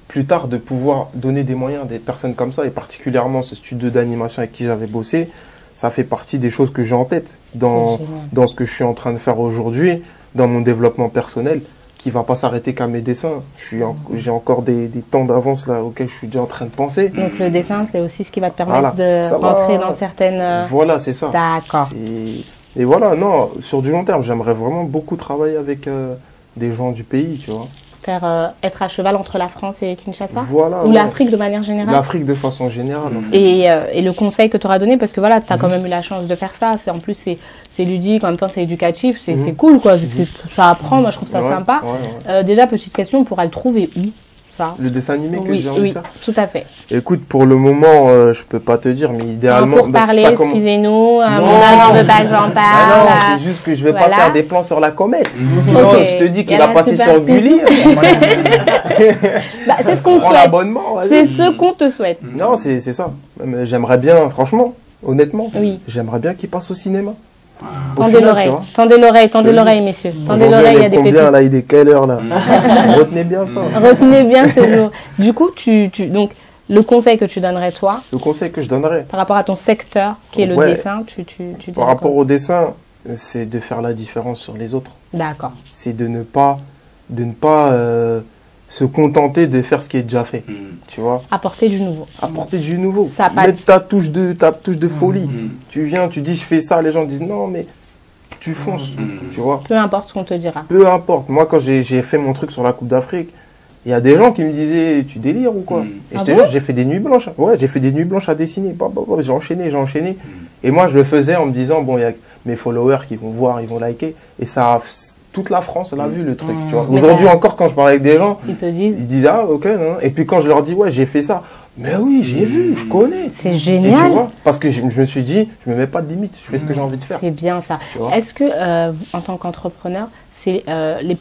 plus tard, de pouvoir donner des moyens à des personnes comme ça, et particulièrement ce studio d'animation avec qui j'avais bossé. Ça fait partie des choses que j'ai en tête C'est génial. dans ce que je suis en train de faire aujourd'hui, dans mon développement personnel, qui va pas s'arrêter qu'à mes dessins. J'ai encore des temps d'avance là auxquels je suis déjà en train de penser. Donc le dessin, c'est aussi ce qui va te permettre Voilà. de Ça va. rentrer dans certaines... Voilà, c'est ça. D'accord. Et voilà, non, sur du long terme, j'aimerais vraiment beaucoup travailler avec des gens du pays, tu vois. Faire être à cheval entre la France et Kinshasa? Voilà. Ou ouais. l'Afrique de manière générale? L'Afrique de façon générale, en fait. Et le conseil que tu auras donné, parce que voilà, tu as quand même eu la chance de faire ça. En plus, c'est ludique, en même temps, c'est éducatif, c'est cool, quoi. Ça apprend, moi, je trouve ça Ouais, sympa. ouais, ouais. Déjà, petite question, on pourra le trouver où, ça? Le dessin animé que Oui, j'ai envie oui, de faire. tout à fait. Écoute, pour le moment, je peux pas te dire, mais idéalement... Pour parler, ça commence- excusez-nous, à Non. mon âge, on veut pas que j'en Ah parle. non, c'est juste que je vais Voilà. pas faire des plans sur la comète. Sinon, Ok. je te dis Y qu'il en a a passé super sur Gulli. Bah, c'est ce qu'on te Prends souhaite. l'abonnement, vas-y. C'est ce qu'on te souhaite. Non, c'est ça. Mais j'aimerais bien, franchement, honnêtement, Oui. j'aimerais bien qu'il passe au cinéma. Au Tendez final, l'oreille, tu vois. tendez l'oreille, tendez Je- l'oreille, messieurs. Tendez Aujourd'hui, l'oreille, il y on a est des combien, petits. là, il est quelle heure, là Retenez bien ça. Retenez bien ce jour. Du coup, donc, le conseil que tu donnerais, toi, Le conseil que je donnerais, par rapport à ton secteur, qui est le Ouais. dessin, tu dirais par rapport quoi? au dessin, c'est de faire la différence sur les autres. D'accord. C'est de ne pas se contenter de faire ce qui est déjà fait. Tu vois, Apporter du nouveau. apporter du nouveau. Ça a pas Mettre ta touche de folie. Mm. Tu viens, tu dis je fais ça, les gens disent non, mais tu fonces. Tu vois. Peu importe ce qu'on te dira. Peu importe. Moi, quand j'ai fait mon truc sur la Coupe d'Afrique, il y a des gens qui me disaient, tu délires ou quoi? Et Ah je te bon jure, j'ai fait des nuits blanches. Ouais, j'ai fait des nuits blanches à dessiner. J'ai enchaîné. Et moi, je le faisais en me disant, bon, il y a mes followers qui vont voir, ils vont liker. Et ça, toute la France l'a vu, le truc. Tu vois. Mais Aujourd'hui ouais. encore, quand je parle avec des gens, Ils te disent, ils disent, ah, ok, non. Et puis quand je leur dis, ouais, j'ai fait ça. Mais oui, j'ai vu, je connais. c'est Et tu génial. vois, parce que je me suis dit, je me mets pas de limite, je fais ce que j'ai envie de faire. C'est bien ça. Tu vois. Est-ce que, en tant qu'entrepreneur, c'est les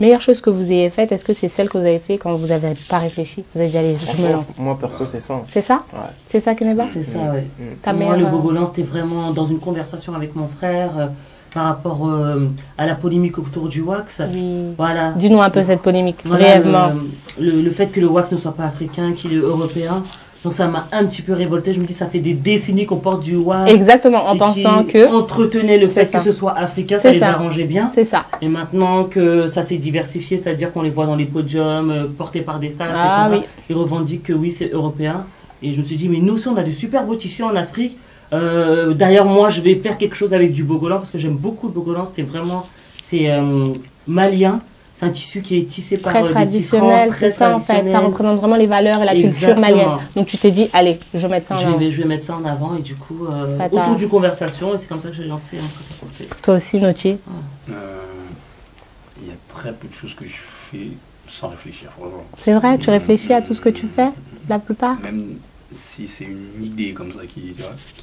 meilleures choses que vous ayez faites, est-ce que c'est celles que vous avez fait quand vous n'avez pas réfléchi? Vous avez dit, allez, je me Franchement, lance. moi, perso, c'est ça. C'est ça? Ouais. C'est ça, Keneba? C'est ça, ouais. Ta Moi, meilleure, le Bogolan, c'était vraiment dans une conversation avec mon frère par rapport à la polémique autour du wax. Oui. Voilà. Dis-nous un peu cette polémique, Voilà, brièvement. le fait que le wax ne soit pas africain, qu'il est européen, donc ça m'a un petit peu révolté. Je me dis, ça fait des décennies qu'on porte du wax. Exactement, en et pensant qui que entretenait le fait C'est ça. que ce soit africain, C'est ça les ça. arrangeait bien. c'est ça. Et maintenant que ça s'est diversifié, c'est-à-dire qu'on les voit dans les podiums, portés par des stars, Ah etc., oui. ils revendiquent que oui, c'est européen. Et je me suis dit, mais nous aussi, on a de super beaux tissus en Afrique. D'ailleurs, moi, je vais faire quelque chose avec du Bogolan, parce que j'aime beaucoup le Bogolan. C'est malien. c'est un tissu qui est tissé par Très des traditionnel, tisserands très c'est ça en fait. Ça traditionnels. représente vraiment les valeurs et la culture Exactement. malienne. Donc tu t'es dit, allez, je vais mettre ça en avant. Je vais mettre ça en avant et du coup, Ça t'a- autour du conversation, et c'est comme ça que j'ai lancé un prêt-à-porter. Toi aussi, Noti. Il y a très peu de choses que je fais sans réfléchir, franchement. C'est vrai, tu réfléchis à tout ce que tu fais, la plupart. Même si c'est une idée comme ça qui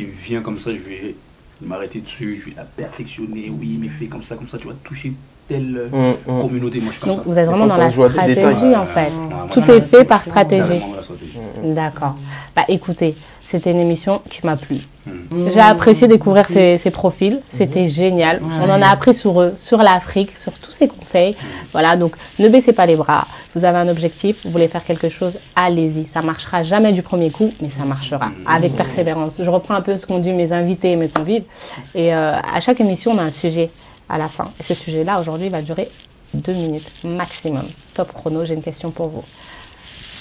me vient comme ça, je vais m'arrêter dessus, je vais la perfectionner. Oui, mais fais comme ça, tu vas toucher telle communauté. Moi, je suis comme Donc ça. vous êtes vraiment Des dans fois, la ça se joue à des stratégie détails. en fait. moi, Tout ça est m'a fait fait par fort. stratégie. Vraiment la stratégie. D'accord. Bah écoutez, c'était une émission qui m'a plu. Mmh. J'ai apprécié découvrir Merci. ces profils. C'était génial. Ouais. On en a appris sur eux, sur l'Afrique, sur tous ces conseils. Voilà, donc ne baissez pas les bras. Vous avez un objectif, vous voulez faire quelque chose, allez-y. Ça marchera jamais du premier coup, mais ça marchera avec persévérance. Je reprends un peu ce qu'ont dit mes invités et mes convives. Et à chaque émission, on a un sujet à la fin. Et ce sujet-là, aujourd'hui, va durer 2 minutes maximum. Top chrono, j'ai une question pour vous.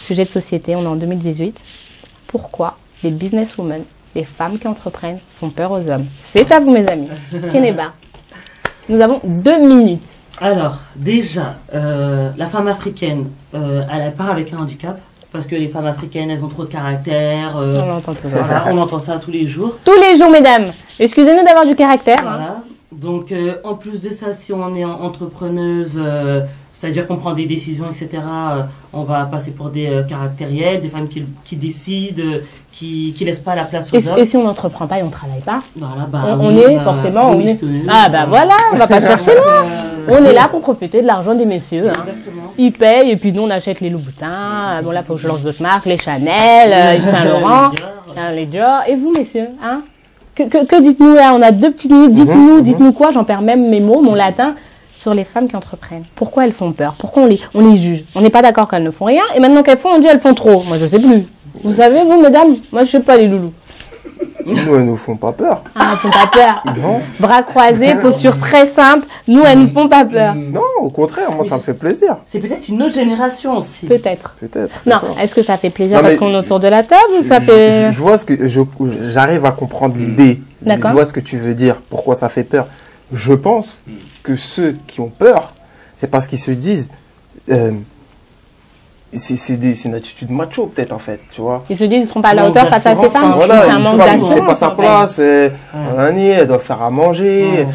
Sujet de société, on est en 2018. Pourquoi les businesswomen, les femmes qui entreprennent, font peur aux hommes? C'est à vous, mes amis. Keneba, nous avons 2 minutes. Alors, déjà, la femme africaine, elle part avec un handicap, parce que les femmes africaines, elles ont trop de caractère. On l'entend toujours. Voilà, on entend ça tous les jours. Tous les jours, mesdames. Excusez-nous d'avoir du caractère. Hein. Voilà. Donc, en plus de ça, si on est entrepreneuse, c'est-à-dire qu'on prend des décisions, etc., on va passer pour des caractériels, des femmes qui décident, qui laissent pas la place aux Et hommes. si on n'entreprend pas et on ne travaille pas, Voilà, bah, on oui, est bah, forcément... oui, On est... tenue, Ah bah voilà, on va pas chercher loin. euh, On est là pour profiter de l'argent des messieurs. Hein. Exactement. Ils payent et puis nous on achète les Louboutins. Bon là, il faut que je lance d'autres marques, les Chanel, Yves Saint-Laurent, les Dior. Et vous, messieurs, hein? Que dites-nous là? On a 2 petites minutes. Dites-nous quoi? J'en perds même mes mots, mon latin. Sur les femmes qui entreprennent. Pourquoi elles font peur? Pourquoi on les juge? On n'est pas d'accord qu'elles ne font rien. Et maintenant qu'elles font, on dit elles font trop. Moi, je sais plus. Vous savez, vous, mesdames? Moi, je sais pas les loulous. Nous, elles nous font pas peur. Ah, elles font pas peur. Non. Bras croisés, posture très simple. Nous, elles ne font pas peur. Non, au contraire, moi, ça me fait plaisir. C'est peut-être une autre génération aussi. Peut-être. Peut-être, c'est Non, ça. est-ce que ça fait plaisir Non, parce mais qu'on est autour de la table ou ça fait... Je vois ce que j'arrive à comprendre l'idée. D'accord. Je vois ce que tu veux dire. Pourquoi ça fait peur. Je pense que ceux qui ont peur, c'est parce qu'ils se disent, c'est une attitude macho peut-être en fait, tu vois. Ils se disent qu'ils ne seront pas à la Manque hauteur face à ces d'assurance, femmes. hein. Voilà, c'est un une manque femme qui d'assurance. sait pas sa en fait. place, elle doit faire à manger,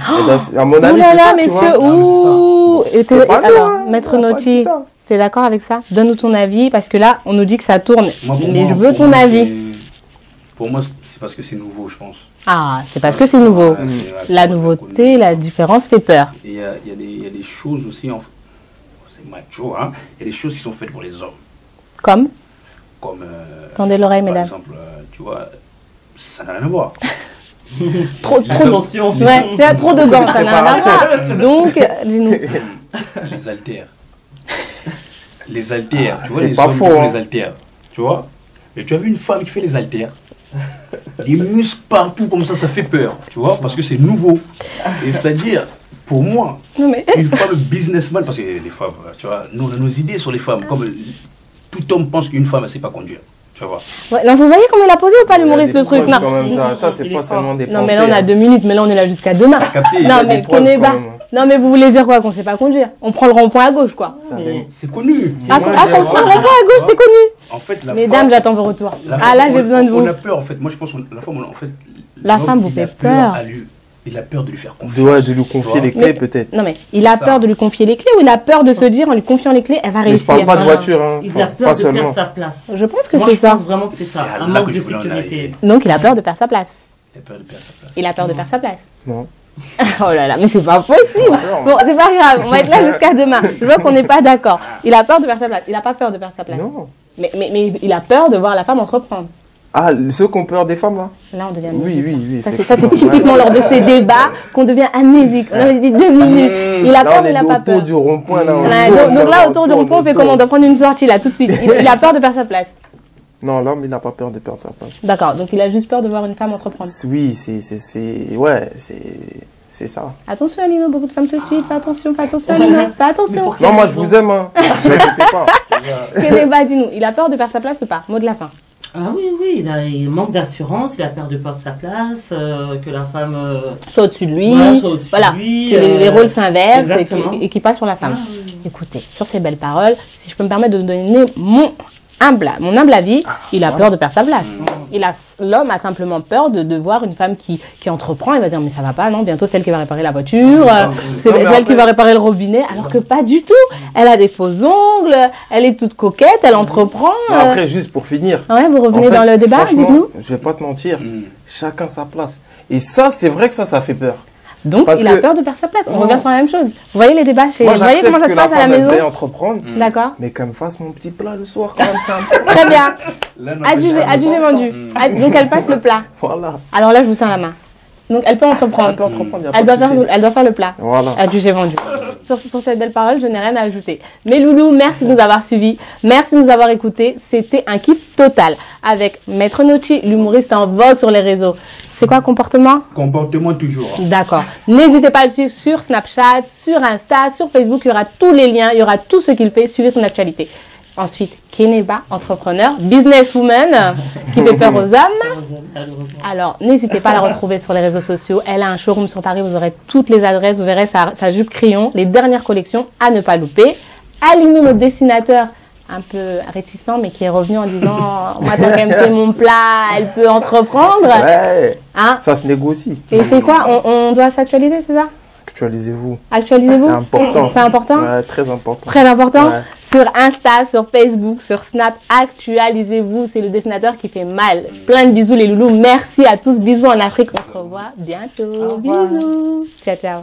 à mon Ouh avis là c'est là, ça, tu messieurs, vois. ouh. Et C'est pas nous, alors, hein, Maître on a pas dit Noti, ça. t'es d'accord avec ça? Donne-nous ton avis parce que là, on nous dit que ça tourne. Moi, pour Mais moi- je veux pour ton moi, avis. Pour moi, c'est parce que c'est nouveau, je pense. Ah, c'est parce que c'est nouveau. Ouais, c'est- La nouveauté, la différence fait peur. Et il y a des choses aussi, c'est macho, hein. Il y a des choses qui sont faites pour les hommes. Comme? Comme, Tendez l'oreille, par mesdames. exemple, tu vois, ça n'a rien à voir. Trop Les de... Attention. Ouais, tu as trop de gants, ça n'a rien à voir. Donc, dis-nous. Les haltères. Les haltères, tu vois, c'est les pas hommes faux, qui font hein. les haltères. Tu vois? Mais tu as vu une femme qui fait les haltères? Des muscles partout comme ça fait peur. Tu vois? Parce que c'est nouveau. Et c'est-à-dire, pour moi, Non, mais... une femme businessman, parce que les femmes, tu vois, nous on a nos idées sur les femmes. Comme tout homme pense qu'une femme, elle ne sait pas conduire. Tu vois? Ouais, non, vous voyez comment il a posé ou pas Il y a l'humoriste des le truc? preuves Non. quand même, ça c'est Il est pas fort. seulement des Non, pensées. mais là, on a hein. 2 minutes, mais là, on est là jusqu'à demain. Capté, il y a Non, des mais preuves, Keneba. quand même. Non, mais vous voulez dire quoi? Qu'on sait pas conduire? On prend le rond-point à gauche, quoi. Ça Mais- vient- C'est connu. Ah, moi, ah, j'ai- qu'on prend le rond-point à gauche, c'est connu. En fait, la Mesdames, femme, j'attends vos retours. la Ah, femme, là, j'ai besoin de vous. On a peur, en fait. Moi, je pense que la femme, en fait, La l'homme, femme vous il a fait peur. à lui. Il a peur de lui faire de confiance. lui tu confier vois. les Mais- clés peut-être. Non, mais il C'est a ça. peur de lui confier les clés ou il a peur de se dire en lui confiant les clés, elle va Mais je réussir? parle pas de Voilà. voiture, hein. Il a Enfin, peur pas de seulement. perdre sa place. Je pense que Moi, c'est je ça. pense vraiment que c'est C'est ça. à Un là manque que de je voulais en sécurité. arriver. Donc il a peur de perdre sa place. Il a peur de perdre sa place. Il a peur de perdre sa place. Non. Oh là là, mais c'est pas possible. Bon, c'est pas grave, on va être là jusqu'à demain. Je vois qu'on n'est pas d'accord. Il a peur de perdre sa place. Il a pas peur de perdre sa place. Non. Mais il a peur de voir la femme entreprendre. Ah, ceux qui ont peur des femmes là? Là, on devient Oui, oui, oui. Ça, c'est effectivement. typiquement Ouais. lors de ces débats qu'on devient amnésique. On a dit 2 minutes. Il a Là, peur, on mais il est a pas autour peur. du rond-point là. Ouais, donc là, autour du rond-point, on fait comment? On doit prendre une sortie là, tout de suite. Il a peur de perdre sa place. Non, l'homme, il n'a pas peur de perdre sa place. D'accord, donc il a juste peur de voir une femme entreprendre. Oui, ouais, c'est ça. Attention, Alino, beaucoup de femmes te suivent. Fais attention, Alino. Fais attention. pour- Non, moi, je vous aime, hein. Ne vous inquiétez pas. Keneba, dis-nous, il a peur de perdre sa place ou pas? Mot de la fin. Ah oui, oui, il manque d'assurance, il a peur de perdre sa place, que la femme Soit au-dessus de lui. voilà, soit au-dessus Voilà. de lui. Que les rôles s'inversent et exactement. qu'il passe pour la femme. Ah, oui. Écoutez, sur ces belles paroles, si je peux me permettre de donner mon humble avis, il a peur de perdre sa place. L'homme a simplement peur de voir une femme qui entreprend. Il va dire, mais ça va pas, non? Bientôt, c'est elle qui va réparer la voiture, c'est elle qui va réparer le robinet, alors que pas du tout. Elle a des faux ongles, elle est toute coquette, elle entreprend. Après, juste pour finir. Ouais, vous revenez dans le débat, dites-nous. Je vais pas te mentir, chacun sa place. Et ça, c'est vrai que ça fait peur. Donc, il a peur de perdre sa place. On revient sur la même chose. Vous voyez les débats chez... Moi, vous voyez comment ça se passe à la maison? Elle entreprendre, d'accord. mais qu'elle me fasse mon petit plat le soir, quand même, c'est important. Très bien. Adjugé vendu. Donc, elle passe le plat. Voilà. Alors là, je vous sers la main. Donc, elle peut entreprendre. Elle peut entreprendre, elle doit faire le plat. Voilà. Adjugé vendu. Sur cette belle parole, je n'ai rien à ajouter. Mais Loulou, merci de nous avoir suivis. Merci de nous avoir écoutés. C'était un kiff total. Avec Maître Nocci, l'humoriste en vogue sur les réseaux. C'est quoi, comportement? Comportement toujours. D'accord. N'hésitez pas à le suivre sur Snapchat, sur Insta, sur Facebook. Il y aura tous les liens, il y aura tout ce qu'il fait. Suivez son actualité. Ensuite, Keneba, entrepreneur, businesswoman, qui fait peur aux hommes. Alors, n'hésitez pas à la retrouver sur les réseaux sociaux. Elle a un showroom sur Paris. Vous aurez toutes les adresses. Vous verrez sa jupe crayon, les dernières collections à ne pas louper. Alinou, notre dessinateur, un peu réticent, mais qui est revenu en disant moi, tant qu'elle me fait mon plat, elle peut entreprendre. Ouais. Hein? Ça se négocie. Et c'est quoi? On doit s'actualiser, c'est ça? Actualisez-vous. Actualisez-vous? C'est important. C'est important? Ouais, très important. Très important? Ouais. Sur Insta, sur Facebook, sur Snap, actualisez-vous. C'est le dessinateur qui fait mal. Plein de bisous les loulous. Merci à tous. Bisous en Afrique. On se revoit bientôt. Bisous. Ciao, ciao.